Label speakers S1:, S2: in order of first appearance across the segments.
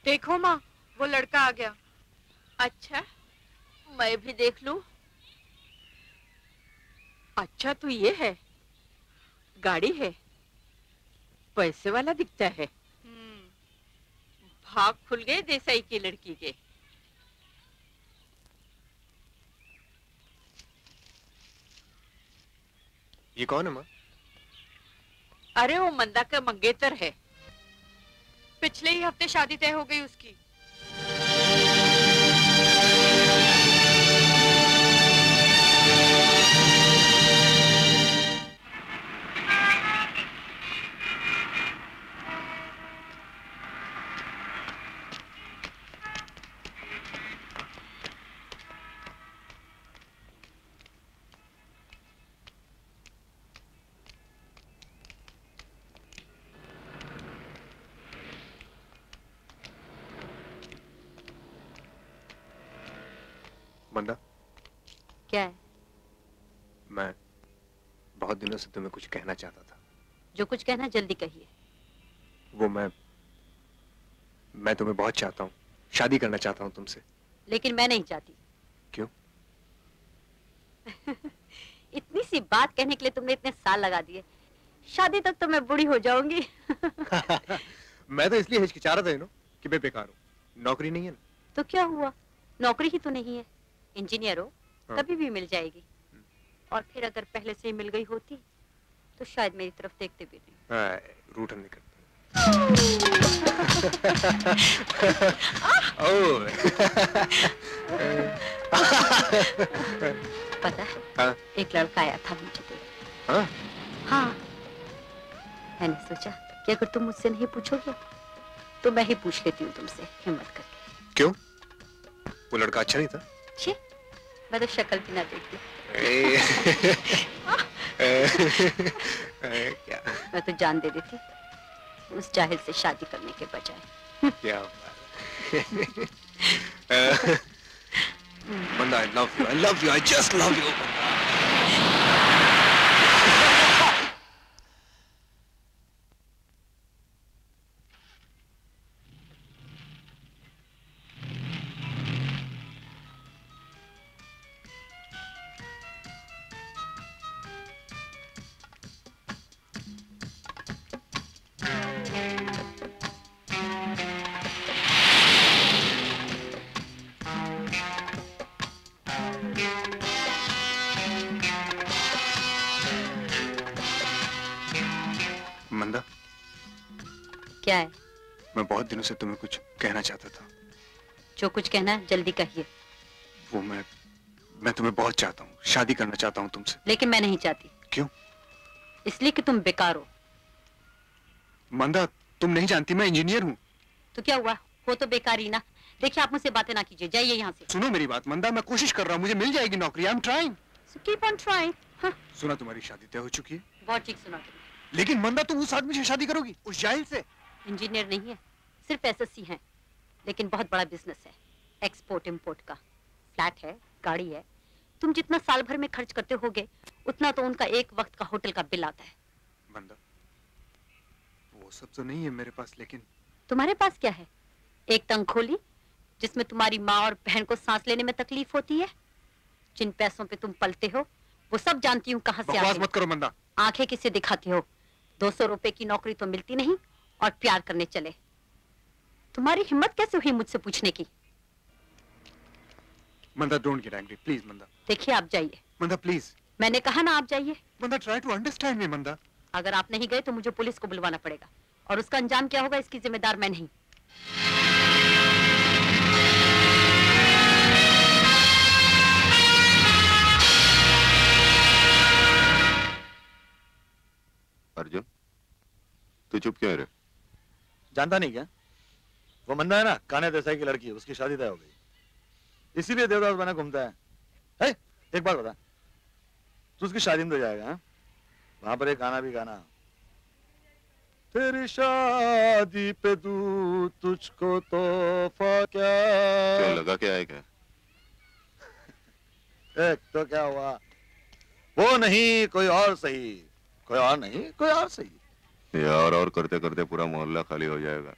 S1: देखो माँ, वो लड़का आ गया।
S2: अच्छा, मैं भी देख लूं। अच्छा तो ये है, गाड़ी है, पैसे वाला दिखता है। भाग खुल गए देसाई की लड़की के।
S3: ये कौन है माँ?
S2: अरे वो मंदा का मंगेतर है।
S1: पिछले ही हफ्ते शादी तय हो गई उसकी।
S3: मंदा,
S4: क्या है?
S3: मैं बहुत दिनों से तुम्हें कुछ कहना चाहता था।
S4: जो कुछ कहना जल्दी कहिए।
S3: वो मैं तुम्हें बहुत चाहता हूँ, शादी करना चाहता हूँ तुमसे।
S4: लेकिन मैं नहीं चाहती।
S3: क्यों?
S4: इतनी सी बात कहने के लिए तुमने इतने साल लगा दिए। शादी तक तो मैं बूढ़ी हो जाऊंगी।
S3: मैं तो इसलिए हिचकिचा रहा था नो, कि मैं बेकार हूँ, नौकरी नहीं है ना।
S4: तो क्या हुआ, नौकरी ही तो नहीं है, इंजीनियर हो,
S3: हाँ।
S4: कभी भी मिल जाएगी। और फिर अगर पहले से ही मिल गई होती तो शायद मेरी तरफ देखते भी नहीं।
S3: रूठन नहीं करते।
S4: पता है,
S3: हाँ?
S4: एक लड़का आया था मुझे देखने।
S3: हाँ?
S4: हाँ, मैंने सोचा कि अगर तुम मुझसे नहीं पूछोगे तो मैं ही पूछ लेती हूँ तुमसे, हिम्मत करके।
S3: क्यों? वो लड़का अच्छा नहीं था?
S4: छी, मैं तो शक्ल भी ना देखती।
S3: क्या?
S4: मैं तो जान दे देती उस जाहिल से शादी करने के बजाय।
S3: क्या बात है। मंदा, I love you, I just love you. मंदा,
S4: क्या है?
S3: मैं बहुत दिनों से तुम्हें कुछ कहना चाहता था।
S4: जो कुछ कहना है जल्दी कहिए।
S3: वो मैं तुम्हें बहुत चाहता हूँ, शादी करना चाहता हूँ तुमसे।
S4: लेकिन मैं नहीं चाहती।
S3: क्यों?
S4: इसलिए कि तुम बेकार हो।
S3: मंदा, तुम नहीं जानती मैं इंजीनियर हूँ।
S4: तो क्या हुआ, हो तो बेकार ही ना। देखिए, आप मुझसे बातें ना कीजिए, जाइए यहाँ से।
S3: सुनो मेरी बात मंदा, मैं कोशिश कर रहा हूँ, मुझे मिल जाएगी नौकरी। I am trying.
S4: So keep on trying. हाँ।
S3: सुना तुम्हारी शादी तय हो चुकी है?
S4: बहुत ठीक सुना तुमने।
S3: लेकिन मंदा, तुम उस आदमी से शादी करोगी, उस जाहिल से?
S4: इंजीनियर नहीं है, सिर्फ एसएससी हैं, लेकिन बहुत बड़ा बिजनेस है, एक्सपोर्ट इंपोर्ट का। फ्लैट है, गाड़ी है। तुम जितना साल भर में खर्च करते होगे उतना तो उनका एक वक्त का होटल का बिल आता है।
S3: मंदा, वो सब तो नहीं है मेरे पास, लेकिन
S4: तुम्हारे पास क्या है? एक तंगखोली जिसमें तुम्हारी माँ और बहन को सांस लेने में तकलीफ होती है। जिन पैसों पे तुम पलते हो वो सब जानती हूँ कहाँ से आते हैं।
S3: मत करो मंदा।
S4: आंखें किसे दिखाती हो? 200 रुपए की नौकरी तो मिलती नहीं और प्यार करने चले। तुम्हारी हिम्मत कैसे हुई मुझसे पूछने की?
S3: मंदा, डोंट गेट एंग्री प्लीज मंदा।
S4: देखिए, आप जाइए।
S3: मंदा प्लीज।
S4: मैंने कहा ना, आप जाइए।
S3: मंदा, ट्राई टू अंडरस्टैंड मी मंदा।
S4: अगर आप नहीं गए तो मुझे पुलिस को बुलवाना पड़ेगा, और उसका अंजाम क्या होगा इसकी जिम्मेदार मैं नहीं।
S5: अर्जुन, तू चुप क्यों है रे?
S6: जानता नहीं क्या? वो मंदा है ना, कान्हा देसाई की लड़की, उसकी शादी तय हो गई, इसीलिए देवदास बना घूमता है। एक बात बता, तू उसकी शादी में तो जाएगा? हाँ? वहां पर एक गाना भी गाना, तेरी शादी पे दूं तुझको तोहफा क्या।
S5: क्यों, लगा क्या है क्या?
S6: एक तो क्या हुआ, वो नहीं कोई और सही, कोई और नहीं कोई और सही।
S5: ये और करते करते पूरा मोहल्ला खाली हो जाएगा।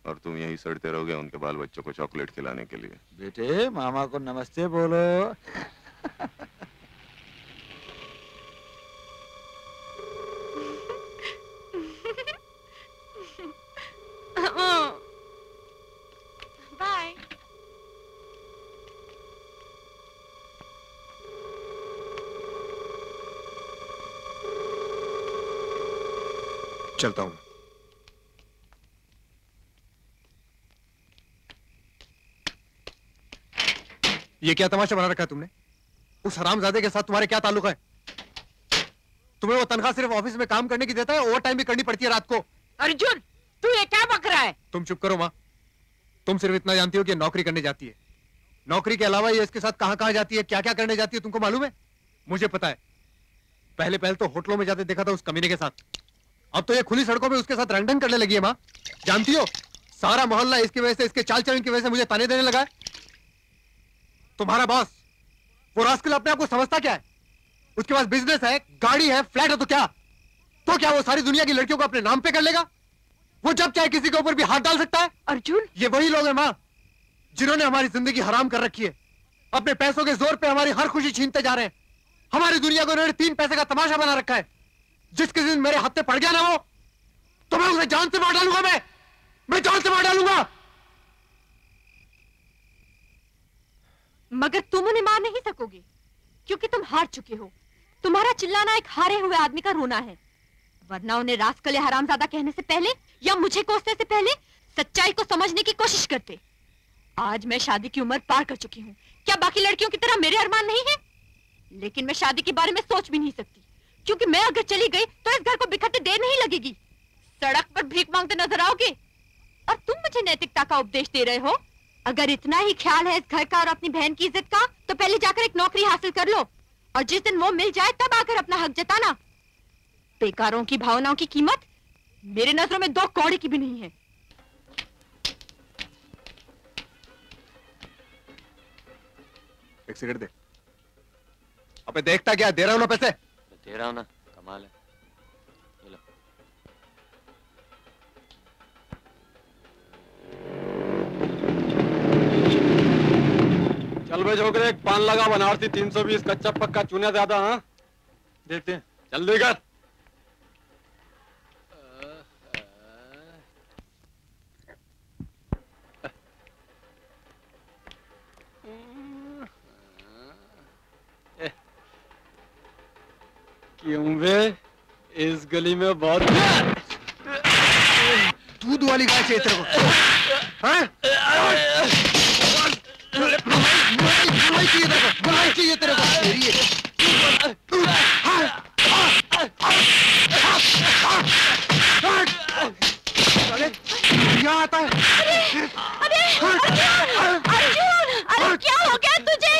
S5: और तुम यहीं सड़ते रहोगे उनके बाल बच्चों को चॉकलेट खिलाने के लिए।
S6: बेटे मामा को नमस्ते बोलो।
S1: बाय।
S3: चलता हूँ। ये क्या तमाशा बना रखा है तुमने? उस हरामजादे के साथ तुम्हारे क्या ताल्लुक है? तुम्हें वो तनख्वाह सिर्फ ऑफिस में काम करने की देता है, ओवर टाइम भी करनी पड़ती है रात को।
S2: अर्जुन, तू ये क्या बक रहा है?
S3: तुम चुप करो माँ। तुम सिर्फ इतना जानती हो कि नौकरी करने जाती है। नौकरी के अलावा ये इसके साथ कहां कहां जाती है, क्या क्या करने जाती है, तुमको मालूम है? मुझे पता है। पहले पहले तो होटलों में जाते देखा था उस कमीने के साथ। अब तो ये खुली सड़कों में उसके साथ रंगढंग करने लगी है माँ। जानती हो, सारा मोहल्ला इसकी वजह से, इसके चाल चलन की वजह से मुझे ताने देने लगा है। तुम्हारा बॉस, वो रास्कल अपने आप को समझता क्या है? उसके पास बिजनेस है, गाड़ी है, फ्लैट है, तो क्या वो सारी दुनिया की लड़कियों को अपने नाम पे कर लेगा? वो जब चाहे किसी के ऊपर भी हाथ डाल सकता है।
S2: अर्जुन,
S3: ये वही लोग हैं माँ, जिन्होंने हमारी जिंदगी हराम कर रखी है। अपने पैसों के जोर पे हमारी हर खुशी छीनते जा रहे हैं। हमारी दुनिया को उन्होंने 3 पैसे का तमाशा बना रखा है। जिसके दिन मेरे हाथ पे पड़ गया ना वो, तो मैं उसे जान से मार डालूंगा। मैं जान से मार डालूंगा।
S1: मगर तुम उन्हें मार नहीं सकोगे, क्योंकि तुम हार चुके हो। तुम्हारा चिल्लाना एक हारे हुए आदमी का रोना है। वरना उन्हें रास्कल या हरामजादा कहने से पहले या मुझे कोसने से पहले सच्चाई को समझने की कोशिश करते। आज मैं शादी की उम्र पार कर चुकी हूँ। क्या बाकी लड़कियों की तरह मेरे अरमान नहीं है? लेकिन मैं शादी के बारे में सोच भी नहीं सकती, क्योंकि मैं अगर चली गई तो इस घर को बिखरते देर नहीं लगेगी। सड़क पर भीख मांगते नजर आओगे और तुम मुझे नैतिकता का उपदेश दे रहे हो। अगर इतना ही ख्याल है इस घर का और अपनी बहन की इज्जत का, तो पहले जाकर एक नौकरी हासिल कर लो, और जिस दिन वो मिल जाए तब आकर अपना हक जताना। बेकारों की भावनाओं की कीमत मेरे नजरों में 2 कौड़े की भी नहीं है।
S3: एक सिगरेट दे। अबे देखता क्या, दे रहा हूं ना पैसे।
S7: दे रहा हूं ना, कमाल है। ये लो।
S8: चल बे छोकरे, एक पान लगा बनारसी 320, कच्चा पक्का, चूना ज्यादा। हाँ
S6: देखते हैं।
S8: जल्दी कर। क्यों बे, इस गली में बहुत
S3: दूध वाली गाय चाहिए तेरे को? हाँ? मलाई चाहिए तेरे को? मलाई चाहिए तेरे को? तेरी यहाँ आता है।
S1: अरे क्या हो गया तुझे?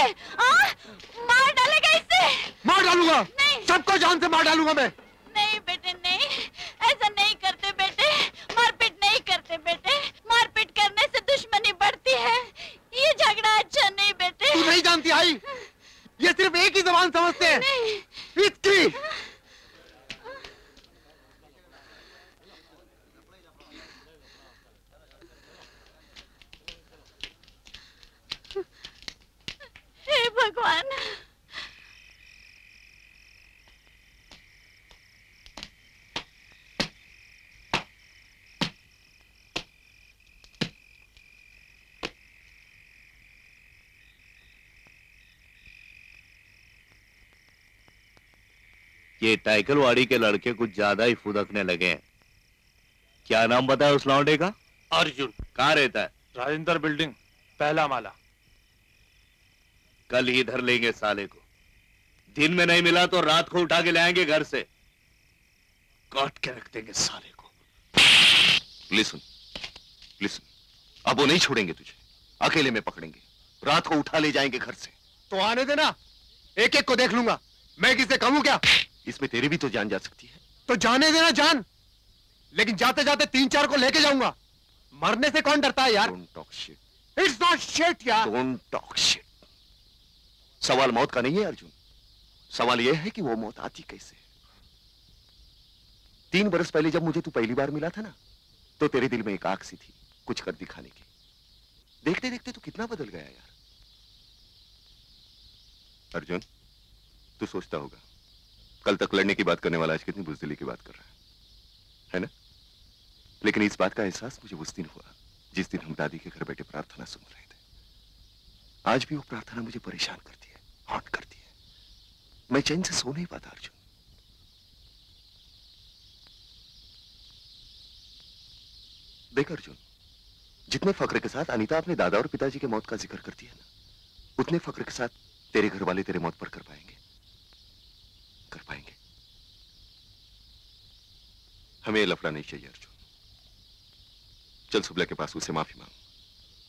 S1: मार डालेगा इससे?
S3: मार डालूंगा, सबको जान से मार डालूंगा मैं।
S1: नहीं बेटे नहीं, ऐसा नहीं करते बेटे। मारपीट नहीं करते बेटे। मारपीट करने से दुश्मनी बढ़ती है। ये झगड़ा अच्छा नहीं बेटे।
S3: तू नहीं जानती आई, ये सिर्फ एक ही जबान समझते हैं, इसकी।
S1: हे भगवान।
S7: ये टाइकलवाड़ी के लड़के कुछ ज्यादा ही फुदकने लगे हैं। क्या नाम बताया उस लौंडे का?
S8: अर्जुन।
S7: कहाँ रहता है?
S8: राजेंद्र बिल्डिंग, पहला माला।
S7: कल ही इधर लेंगे साले को। दिन में नहीं मिला तो रात को उठा के लाएंगे घर से, काट के रख देंगे साले को।
S5: लिसन, लिसन, अब वो नहीं छोड़ेंगे तुझे, अकेले में पकड़ेंगे, रात को उठा ले जाएंगे घर से।
S3: तो आने देना, एक एक को देख लूंगा। मैं किससे कहूं क्या?
S5: इसमें तेरी भी तो जान जा सकती है।
S3: तो जाने देना जान, लेकिन जाते जाते 3-4 को लेके जाऊंगा। मरने से कौन डरता है यार?
S5: Don't talk shit.
S3: It's not shit यार।
S5: Don't talk shit. सवाल मौत का नहीं है अर्जुन, सवाल यह है कि वो मौत आती कैसे। 3 बरस पहले जब मुझे तू पहली बार मिला था ना, तो तेरे दिल में एक आग सी थी, कुछ कर दिखाने की। देखते देखते तो कितना बदल गया यार। अर्जुन, तू सोचता होगा कल तक लड़ने की बात करने वाला आज कितनी बुजदिली की बात कर रहा है ना? लेकिन इस बात का एहसास मुझे उस दिन हुआ जिस दिन हम दादी के घर बैठे प्रार्थना सुन रहे थे। आज भी वो प्रार्थना मुझे परेशान करती है, हॉट करती है। मैं चैन से सो नहीं पाता अर्जुन। देख अर्जुन, जितने फक्र के साथ अनीता अपने दादा और पिताजी के मौत का जिक्र करती है ना, उतने फक्र के साथ तेरे घर वाले तेरे मौत पर कर पाएंगे? कर पाएंगे? हमें ये लफड़ा नहीं चाहिए अर्जुन। चल सुबला के पास, उसे माफी मांग।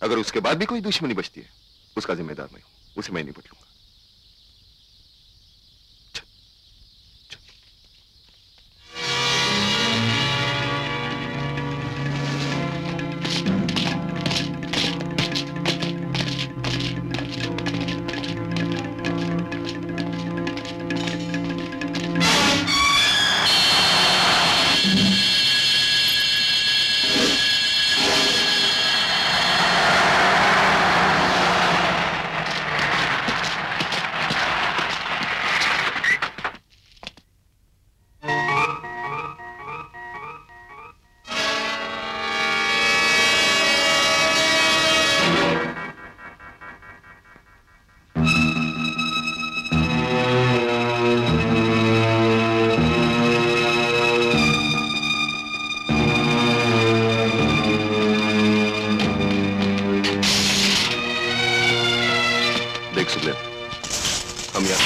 S5: अगर उसके बाद भी कोई दुश्मनी बचती है, उसका जिम्मेदार मैं हूं, उसे मैं नहीं बदलूंगा। देख सुबला, हम यहाँ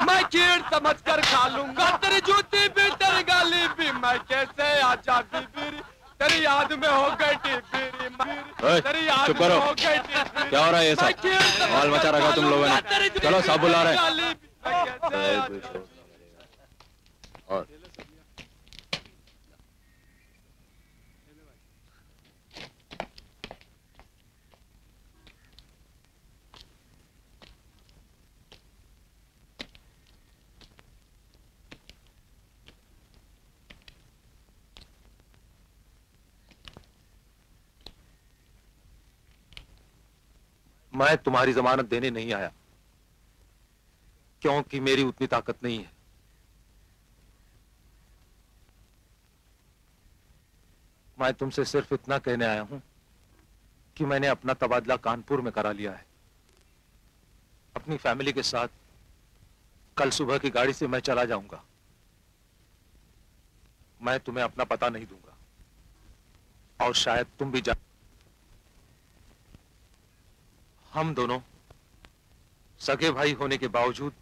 S8: मैं कीड़ समझ कर खा लूंगा तेरी जूती भी तेरी गाली भी। मैं कैसे आजादी बीरी तेरी याद में हो गई टिपिरी
S7: ओए,
S8: तेरी याद
S7: चुप
S8: में
S7: करो।
S8: हो गई टिपिरी।
S7: क्या हो रहा है ये सब?
S8: मैं कीड़ समझ
S7: माल मचा
S8: कर
S7: रखा
S8: खा
S7: तुम लोगों ने।
S8: लूंगा तेरी जूती
S7: चलो, सब बुला रहे हैं।
S8: गाली भी। मैं कैसे आजादी-
S7: और
S9: मैं तुम्हारी जमानत देने नहीं आया क्योंकि मेरी उतनी ताकत नहीं है। मैं तुमसे सिर्फ इतना कहने आया हूं कि मैंने अपना तबादला कानपुर में करा लिया है। अपनी फैमिली के साथ कल सुबह की गाड़ी से मैं चला जाऊंगा। मैं तुम्हें अपना पता नहीं दूंगा और शायद तुम भी जा। हम दोनों सगे भाई होने के बावजूद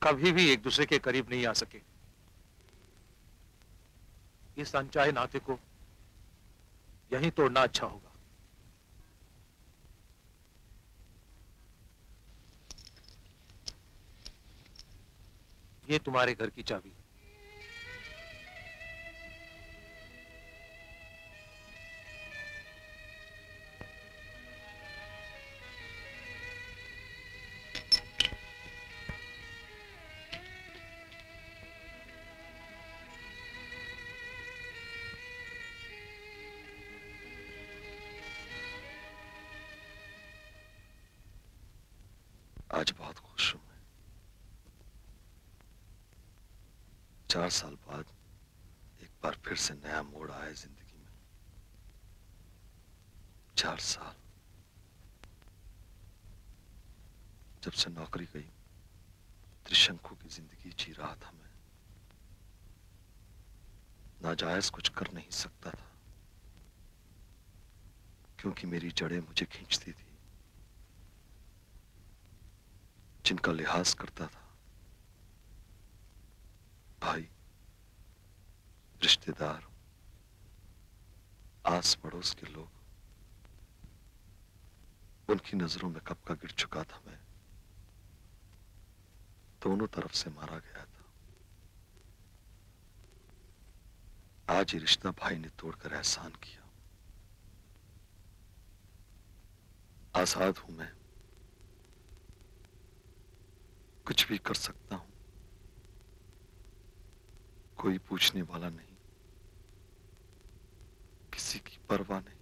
S9: कभी भी एक दूसरे के करीब नहीं आ सके। इस अनचाहे नाते को यहीं तोड़ना अच्छा होगा। ये तुम्हारे घर की चाबी।
S6: आज बहुत खुश हूं मैं। 4 साल बाद एक बार फिर से नया मोड़ आया है जिंदगी में। 4 साल जब से नौकरी गई, त्रिशंकु की जिंदगी जी रहा था मैं। नाजायज कुछ कर नहीं सकता था क्योंकि मेरी जड़ें मुझे खींचती थी। जिनका लिहाज करता था, भाई, रिश्तेदार, आस पड़ोस के लोग, उनकी नजरों में कब का गिर चुका था मैं। दोनों तरफ से मारा गया था। आज ये रिश्ता भाई ने तोड़कर एहसान किया। आजाद हूं मैं, कुछ भी कर सकता हूं, कोई पूछने वाला नहीं, किसी की परवाह नहीं।